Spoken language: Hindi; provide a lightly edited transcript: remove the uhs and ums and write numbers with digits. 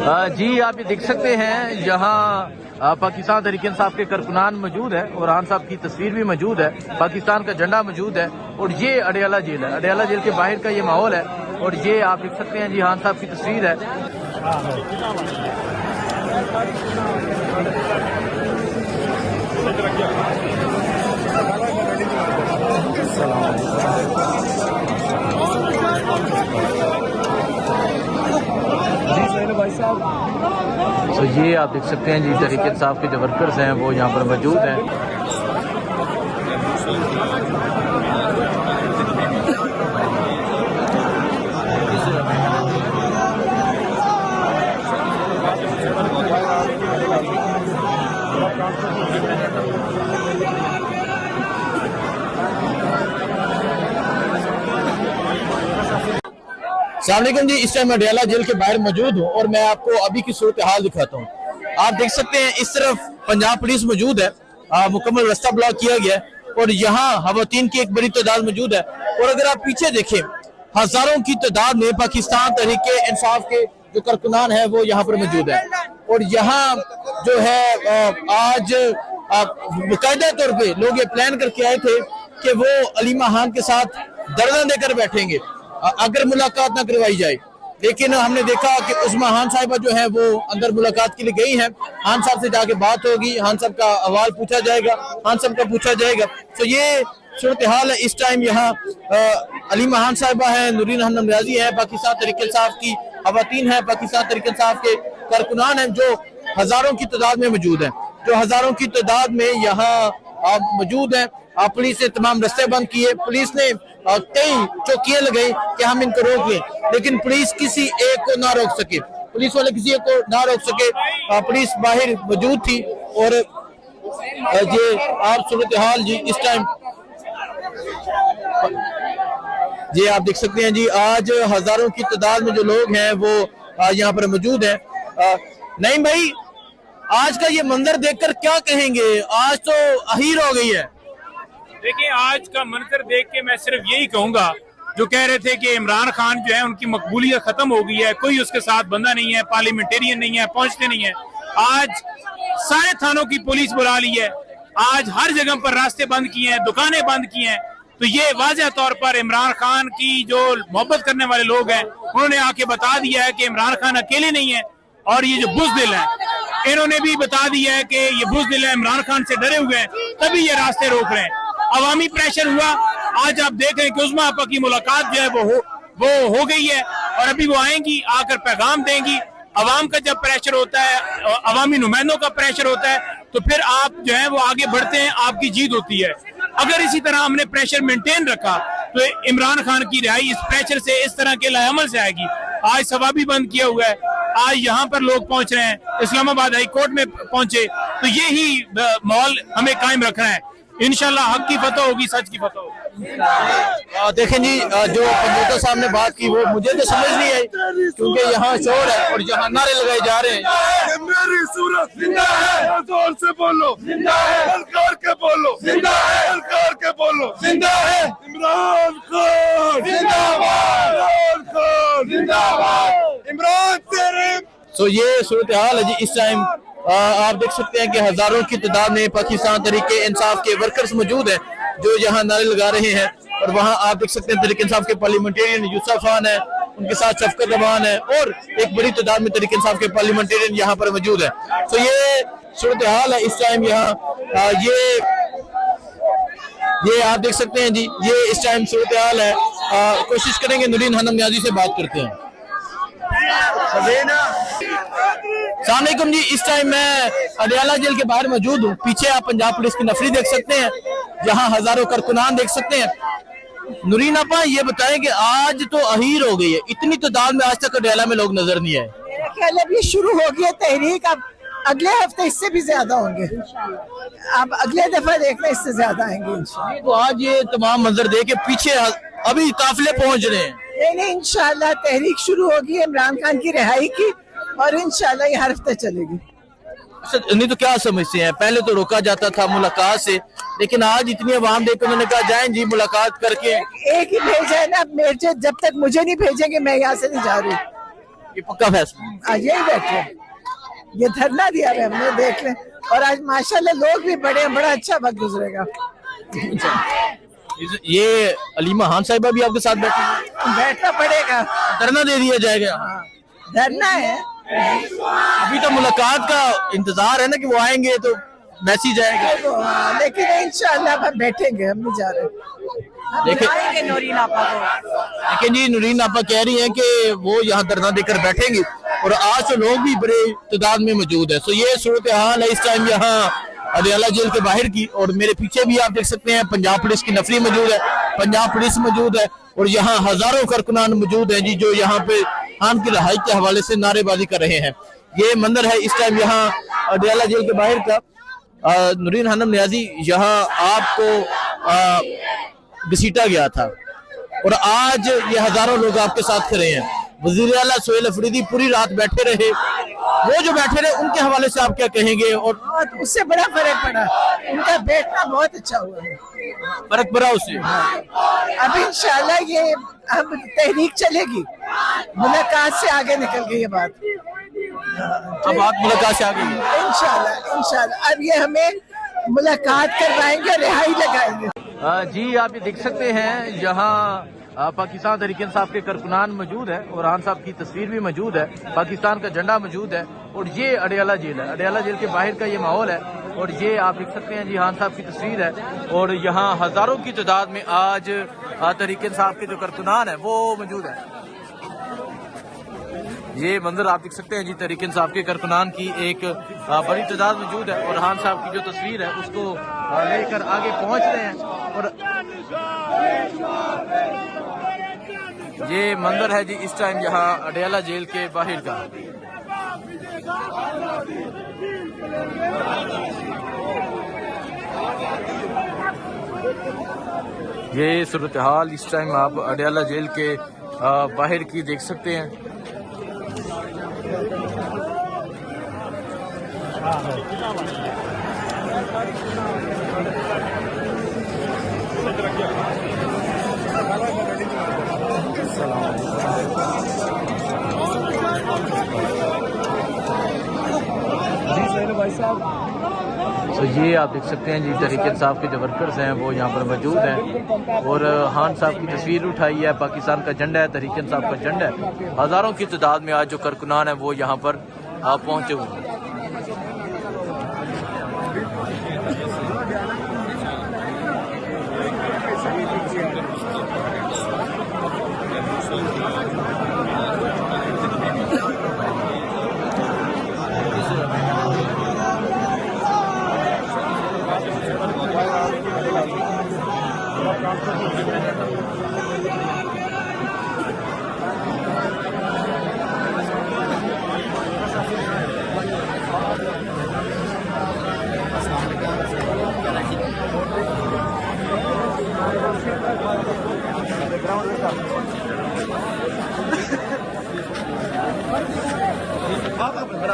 जी आप ये देख सकते हैं यहाँ पाकिस्तान तहरीक इंसाफ के कारकुनान मौजूद है और खान साहब की तस्वीर भी मौजूद है, पाकिस्तान का झंडा मौजूद है और ये अडयाला जेल है। अडयाला जेल के बाहर का ये माहौल है और ये आप देख सकते हैं जी खान साहब की तस्वीर है। तो ये आप देख सकते हैं जी तहरीक इंसाफ के जो वर्कर्स हैं वो यहाँ पर मौजूद हैं। अस्सलामुअलैकुम जी, इस टाइम अडयाला जेल के बाहर मौजूद हूँ और मैं आपको अभी की सूरत हाल दिखाता हूँ। आप देख सकते हैं इस तरफ पंजाब पुलिस मौजूद है, मुकम्मल रास्ता ब्लॉक किया गया है और यहाँ खवातीन की एक बड़ी तादाद मौजूद है। और अगर आप पीछे देखें, हजारों की तादाद में पाकिस्तान तहरीक इंसाफ के जो कारकुनान है वो यहाँ पर मौजूद है। और यहाँ जो है आज बाकायदा तौर पे लोग ये प्लान करके आए थे कि वो अलीमा खान के साथ धरना देकर बैठेंगे अगर मुलाकात ना करवाई जाए, लेकिन हमने देखा कि उस्मा खान साहिबा जो है वो अंदर मुलाकात के लिए गई हैं। खान साहब से जाके बात होगी, खान साहब का अहवाल पूछा जाएगा, खान साहब का पूछा जाएगा। तो ये सूरत हाल है इस टाइम। यहाँ अलीमा खान साहिबा है, नूरीन हसन रियाजी है, पाकिस्तान तहरीक इंसाफ की खवातीन है, पाकिस्तान तहरीक इंसाफ के कारकुनान हैं जो हजारों की तादाद में मौजूद है, जो हजारों की तादाद में यहाँ मौजूद है। पुलिस ने तमाम रास्ते बंद किए, पुलिस ने कई चौकियां लगाई कि हम इनको रोक लें, लेकिन पुलिस किसी एक को ना रोक सके, पुलिस वाले किसी एक को ना रोक सके। पुलिस बाहर मौजूद थी और ये आप सूरत हाल जी इस टाइम जी आप देख सकते हैं जी। आज हजारों की तादाद में जो लोग हैं वो यहाँ पर मौजूद है। नहीं भाई, आज का ये मंजर देखकर क्या कहेंगे? आज तो अहीर हो गई है। देखिए, आज का मंजर देख के मैं सिर्फ यही कहूंगा, जो कह रहे थे कि इमरान खान जो है उनकी मकबूलियत खत्म हो गई है, कोई उसके साथ बंदा नहीं है, पार्लियामेंटेरियन नहीं है, पहुंचते नहीं है। आज सारे थानों की पुलिस बुला ली है, आज हर जगह पर रास्ते बंद किए हैं, दुकानें बंद की हैं। तो ये वाज़ेह तौर पर इमरान खान की जो मोहब्बत करने वाले लोग हैं उन्होंने आके बता दिया है कि इमरान खान अकेले नहीं है, और ये जो बुज़दिल है इन्होंने भी बता दिया है कि ये बुज़दिल है, इमरान खान से डरे हुए हैं, तभी ये रास्ते रोक रहे हैं। अवामी प्रेशर हुआ, आज आप देख रहे हैं कि उस्मा आपा की मुलाकात जो है वो हो गई है और अभी वो आएंगी, आकर पैगाम देंगी। अवाम का जब प्रेशर होता है, अवामी नुमाइंदों का प्रेशर होता है, तो फिर आप जो है वो आगे बढ़ते हैं, आपकी जीत होती है। अगर इसी तरह हमने प्रेशर मेंटेन रखा तो इमरान खान की रिहाई इस प्रेशर से, इस तरह के लाएअमल से आएगी। आज सभा भी बंद किया हुआ है, आज यहाँ पर लोग पहुंच रहे हैं, इस्लामाबाद हाई कोर्ट में पहुंचे, तो यही माहौल हमें कायम रखना है। इंशाल्लाह हक की फतह होगी, सच की फतह होगी। देखें जी, जो पंजोता साहब ने बात की वो मुझे तो समझ नहीं आई, क्योंकि यहाँ शोर है और यहाँ नारे लगाए जा रहे हैं। मेरी सूरत जिंदा है, जोर से बोलो जिंदा है, हलकार के बोलो जिंदा है, हलकार के बोलो जिंदा है, इमरान खान जिंदाबाद, इमरान खान जिंदाबाद, इमरान तेरे। तो ये सूरत हाल है जी इस टाइम। आप देख सकते हैं कि हजारों की तादाद में पाकिस्तान तहरीक इंसाफ के वर्कर्स मौजूद हैं जो यहाँ नारे लगा रहे हैं। और वहाँ आप देख सकते हैं तहरीक इंसाफ के पार्लियामेंटेरियन यूसुफ खान है, उनके साथ शफकत रमान है और एक बड़ी तादाद में तहरीक इंसाफ के पार्लियामेंटेरियन यहाँ पर मौजूद है। तो ये सूरत हाल है इस टाइम यहाँ। ये आप देख सकते हैं जी, ये इस टाइम सूरत हाल है। कोशिश करेंगे नूरीन हसन रियाजी से बात करते हैं। अस्सलामुअलैकुम जी, इस टाइम मैं अडयाला जेल के बाहर मौजूद हूँ। पीछे आप पंजाब पुलिस की नफरी देख सकते हैं, यहाँ हजारों कारकुनान देख सकते हैं। नूरीन आपा, ये बताएं कि आज तो अहीर हो गई है, इतनी तादाद में आज तक अडयाला में लोग नजर नहीं आए। मेरा ख्याल है अभी शुरू हो गई है तहरीक, अब अगले हफ्ते इससे भी ज्यादा होंगे, अब अगले दफा देखना इससे ज्यादा आएंगे इंशाल्लाह। तो आज ये तमाम मंजर देख के पीछे अभी काफिले पहुंच रहे हैं। नहीं, इंशाल्लाह तहरीक शुरू होगी इमरान खान की रिहाई की, और इंशाल्लाह ये हर हफ्ते चलेगी। नहीं तो क्या समझते हैं, पहले तो रोका जाता था मुलाकात से, लेकिन आज इतनी आवाम देख उन्होंने कहा जाएं जी मुलाकात करके। एक ही भेजा है ना, मेरे जब तक मुझे नहीं भेजेंगे मैं यहाँ से नहीं जा रही। ये पक्का फैसला। आज यही बैठे, ये धरना दिया है हमने, देख लें। और आज माशाल्लाह लोग भी बड़े, बड़ा अच्छा वक्त गुजरेगा। ये अलीमा खान साहिबा भी आपके साथ बैठी हैं? बैठना पड़ेगा, धरना दे दिया जाएगा। धरना है। अभी तो मुलाकात का इंतजार है ना कि वो आएंगे तो मैसेज आएगा। लेकिन इंशाअल्लाह हम बैठेंगे, हम नहीं जा रहे। लेकिन नूरीन आपा को, लेकिन जी नूरीन आपा कह रही हैं कि वो यहाँ धरना देकर बैठेंगी और आज तो लोग भी बड़े तादाद में मौजूद है। तो ये सूरत हाल है इस टाइम यहाँ अडयाला जेल के बाहर की। और मेरे पीछे भी आप देख सकते हैं पंजाब पुलिस की नफरी मौजूद है, पंजाब पुलिस मौजूद है और यहाँ हजारों कारकुनान मौजूद हैं जी, जो यहाँ पे खान की रिहाई के हवाले से नारेबाजी कर रहे हैं। ये मंदिर है इस टाइम यहाँ अडयाला जेल के बाहर का। नूरीन खानम नियाजी, यहाँ आपको घसीटा गया था और आज ये हजारों लोग आपके साथ खड़े हैं। वजीर आला सोहेल अफरीदी पूरी रात बैठे रहे, वो जो बैठे रहे उनके हवाले से आप क्या कहेंगे? और उससे बड़ा फर्क पड़ा, उनका बैठना बहुत अच्छा हुआ है, फर्क पड़ा उससे। अब इंशाल्लाह ये अब तहरीक चलेगी, मुलाकात से आगे निकल गई ये बात। अब बात मुलाकात से आ गई इंशाल्लाह, इंशाल्लाह अब ये हमें मुलाकात करवाएंगे, रिहाई लगाएंगे। जी आप ये देख सकते हैं यहाँ पाकिस्तान तहरीक इंसाफ के कारकुनान मौजूद है और खान साहब की तस्वीर भी मौजूद है, पाकिस्तान का झंडा मौजूद है और ये अडयाला जेल है। अडयाला जेल के बाहर का ये माहौल है और ये आप देख सकते हैं जी खान साहब की तस्वीर है और यहाँ हजारों की तादाद में आज तहरीक इंसाफ के जो कारकुनान है वो मौजूद है। ये मंजर आप देख सकते हैं जी, तहरीक इंसाफ के कारकुनान की एक बड़ी तादाद मौजूद है और खान साहब की जो तस्वीर है उसको लेकर आगे पहुंच रहे हैं। और ये मंदिर है जी इस टाइम यहाँ अडयाला जेल के बाहर का। ये सूरत हाल इस टाइम आप अडयाला जेल के बाहर की देख सकते हैं। तो ये आप देख सकते हैं जी, तहरीक इंसाफ के जो वर्कर्स हैं वो यहाँ पर मौजूद हैं और खान साहब की तस्वीर उठाई है, पाकिस्तान का झंडा है, तहरीक इंसाफ का झंडा है। हजारों की तादाद में आज जो कारकुनान है वो यहाँ पर पहुंचे हुए हैं।